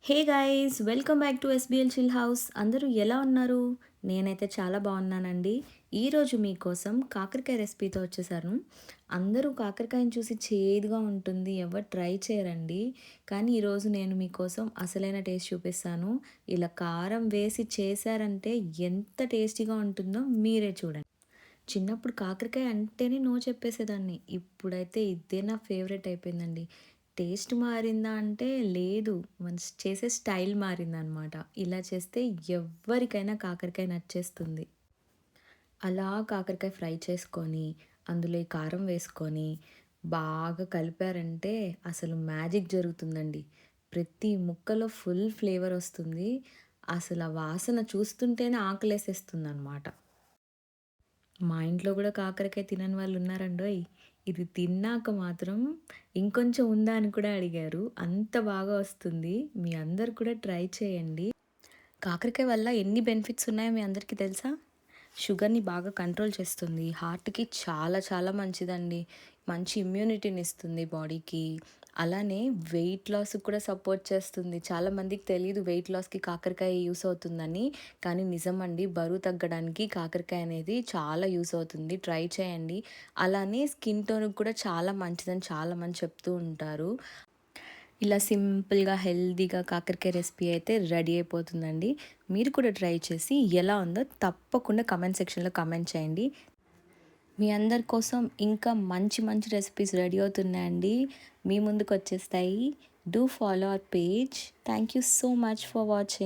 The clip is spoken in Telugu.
Hey guys, welcome back to SBL chill house. అందరూ ఎలా ఉన్నారు? నేనైతే చాలా బాగున్నానండి. ఈరోజు మీకోసం కాకరకాయ రెసిపీతో వచ్చేసాను. అందరూ కాకరకాయని చూసి చేదుగా ఉంటుంది, ఎవరు ట్రై చేయరండి. కానీ ఈరోజు నేను మీకోసం అసలైన టేస్ట్ చూపిస్తాను. ఇలా కారం వేసి చేశారంటే ఎంత టేస్టీగా ఉంటుందో మీరే చూడండి. చిన్నప్పుడు కాకరకాయ అంటేనే నో చెప్పేసేదాన్ని. ఇప్పుడైతే ఇదే నా ఫేవరెట్ అయిపోయిందండి. టేస్ట్ మారిందా అంటే లేదు. మన చేసే స్టైల్ మారిందనమాట. ఇలా చేస్తే ఎవ్వరికైనా కాకరకాయ నచ్చేస్తుంది. అలా కాకరకాయ ఫ్రై చేసుకొని, అందులో ఈ కారం వేసుకొని, బాగా కలిపారంటే అసలు మ్యాజిక్ జరుగుతుందండి. ప్రతి ముక్కలో ఫుల్ ఫ్లేవర్ వస్తుంది. అసలు ఆ వాసన చూస్తుంటేనే ఆకలేసేస్తుందనమాట. మా ఇంట్లో గూడా కాకరకాయ తినని వాళ్ళున్నారండోయ్! ఇది తిన్నాక మాత్రం ఇంకొంచెం ఉందా అని కూడా అడిగారు. అంత బాగా వస్తుంది. మీ అందరూ కూడా ట్రై చేయండి. కాకరకాయ వల్ల ఎన్ని బెనిఫిట్స్ ఉన్నాయో మీ అందరికీ తెలుసా? షుగర్‌ని బాగా కంట్రోల్ చేస్తుంది. హార్ట్‌కి చాలా చాలా మంచిదండి. మంచి ఇమ్యూనిటీని ఇస్తుంది బాడీకి. అలానే వెయిట్ లాస్‌కి కూడా సపోర్ట్ చేస్తుంది. చాలామందికి తెలీదు వెయిట్ లాస్‌కి కాకరకాయ యూస్ అవుతుందని. కానీ నిజమండి, బరువు తగ్గడానికి కాకరకాయ అనేది చాలా యూస్ అవుతుంది. ట్రై చేయండి. అలానే స్కిన్ టోన్‌కి కూడా చాలా మంచిదని చాలామంది చెప్తూ ఉంటారు. ఇలా సింపుల్‌గా, హెల్తీగా కాకరకాయ రెసిపీ అయితే రెడీ అయిపోతుందండి. మీరు కూడా ట్రై చేసి ఎలా ఉందో తప్పకుండా కామెంట్ సెక్షన్‌లో కామెంట్ చేయండి. మీ అందరి కోసం ఇంకా మంచి మంచి రెసిపీస్ రెడీ అవుతున్నాయండి. మీ ముందుకొచ్చేస్తాయి. Do follow our page. Thank you so much for watching.